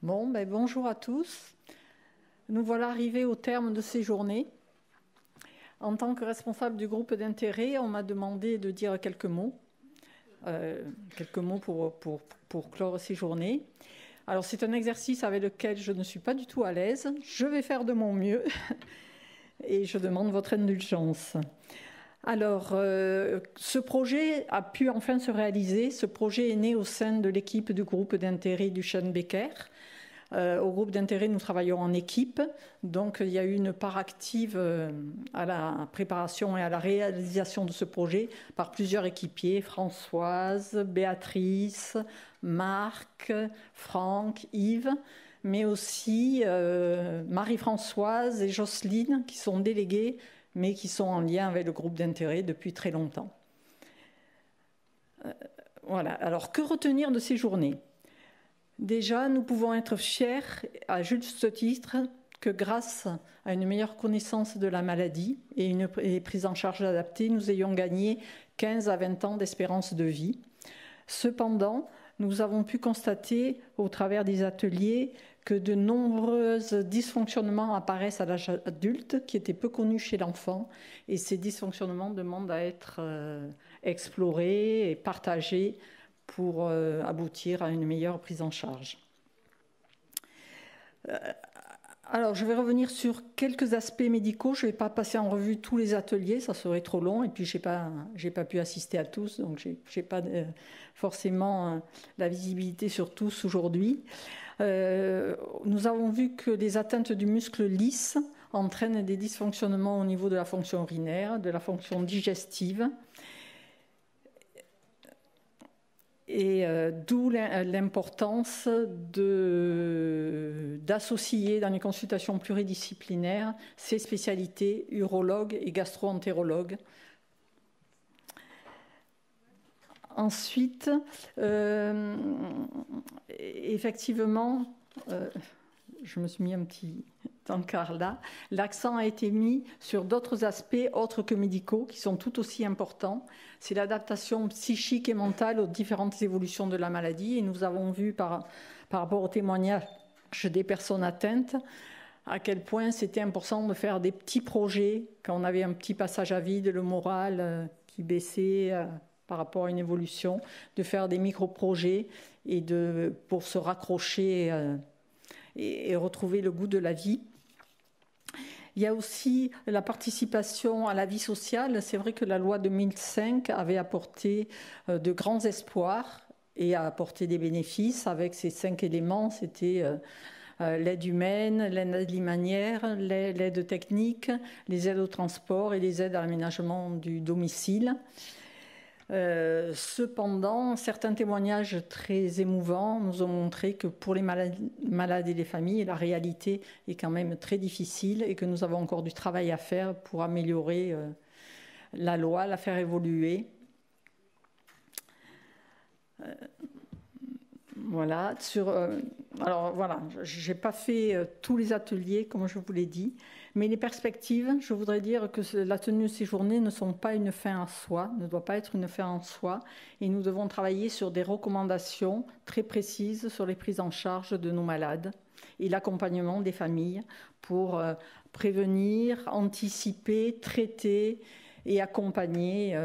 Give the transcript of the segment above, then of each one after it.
Bon, bonjour à tous. Nous voilà arrivés au terme de ces journées. En tant que responsable du groupe d'intérêt, on m'a demandé de dire quelques mots pour clore ces journées. Alors c'est un exercice avec lequel je ne suis pas du tout à l'aise. Je vais faire de mon mieux et je demande votre indulgence. Alors, ce projet a pu enfin se réaliser. Ce projet est né au sein de l'équipe du groupe d'intérêt du Becker. Au groupe d'intérêt, nous travaillons en équipe. Donc, il y a eu une part active à la préparation et à la réalisation de ce projet par plusieurs équipiers, Françoise, Béatrice, Marc, Franck, Yves, mais aussi Marie-Françoise et Jocelyne, qui sont déléguées, mais qui sont en lien avec le groupe d'intérêt depuis très longtemps. Voilà. Alors, que retenir de ces journées ? Déjà, nous pouvons être fiers, à juste titre, que grâce à une meilleure connaissance de la maladie et une prise en charge adaptée, nous ayons gagné 15 à 20 ans d'espérance de vie. Cependant, nous avons pu constater, au travers des ateliers, que de nombreux dysfonctionnements apparaissent à l'âge adulte, qui étaient peu connus chez l'enfant, et ces dysfonctionnements demandent à être explorés et partagés pour aboutir à une meilleure prise en charge. Alors, je vais revenir sur quelques aspects médicaux. Je ne vais pas passer en revue tous les ateliers, ça serait trop long. Et puis, je n'ai pas pu assister à tous, donc je n'ai pas forcément la visibilité sur tous aujourd'hui. Nous avons vu que les atteintes du muscle lisse entraînent des dysfonctionnements au niveau de la fonction urinaire, de la fonction digestive, et d'où l'importance d'associer dans les consultations pluridisciplinaires ces spécialités urologues et gastro-entérologues. Ensuite, effectivement, je me suis mis un petit encart là, l'accent a été mis sur d'autres aspects autres que médicaux qui sont tout aussi importants. C'est l'adaptation psychique et mentale aux différentes évolutions de la maladie. Et nous avons vu par rapport aux témoignages des personnes atteintes à quel point c'était important de faire des petits projets quand on avait un petit passage à vide, le moral qui baissait par rapport à une évolution, de faire des micro-projets et pour se raccrocher et retrouver le goût de la vie. Il y a aussi la participation à la vie sociale. C'est vrai que la loi 2005 avait apporté de grands espoirs et a apporté des bénéfices avec ces 5 éléments. C'était l'aide humaine, l'aide alimentaire, l'aide technique, les aides au transport et les aides à l'aménagement du domicile. Cependant, certains témoignages très émouvants nous ont montré que pour les malades et les familles, la réalité est quand même très difficile et que nous avons encore du travail à faire pour améliorer la loi, la faire évoluer. Voilà. Alors voilà, je n'ai pas fait tous les ateliers comme je vous l'ai dit, mais les perspectives, je voudrais dire que la tenue de ces journées ne sont pas une fin en soi, ne doit pas être une fin en soi, et nous devons travailler sur des recommandations très précises sur les prises en charge de nos malades et l'accompagnement des familles pour prévenir, anticiper, traiter et accompagner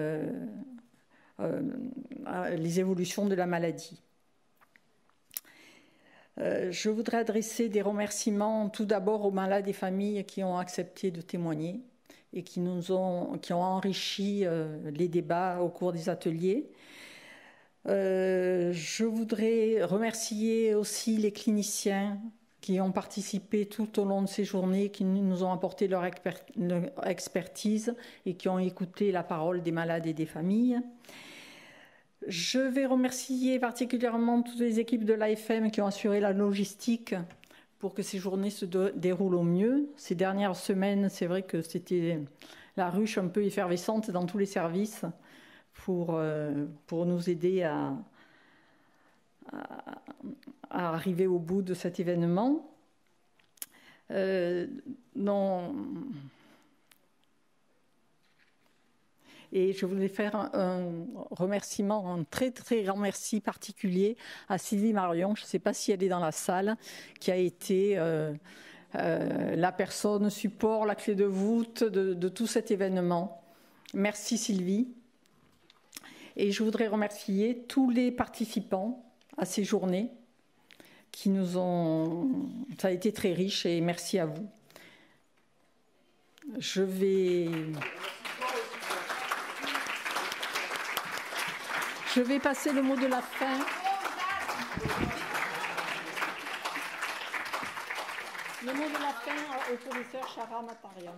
les évolutions de la maladie. Je voudrais adresser des remerciements tout d'abord aux malades et familles qui ont accepté de témoigner et qui ont enrichi les débats au cours des ateliers. Je voudrais remercier aussi les cliniciens qui ont participé tout au long de ces journées, qui nous ont apporté leur expertise et qui ont écouté la parole des malades et des familles. Je vais remercier particulièrement toutes les équipes de l'AFM qui ont assuré la logistique pour que ces journées se déroulent au mieux. Ces dernières semaines, c'est vrai que c'était la ruche un peu effervescente dans tous les services pour nous aider à arriver au bout de cet événement. Et je voulais faire un remerciement, un très très grand merci particulier à Sylvie Marion, je ne sais pas si elle est dans la salle, qui a été la personne support, la clé de voûte de tout cet événement. Merci Sylvie. Et je voudrais remercier tous les participants à ces journées qui nous ont... Ça a été très riche et merci à vous. Je vais passer le mot de la fin. Le mot de la fin au professeur Chara Matarian.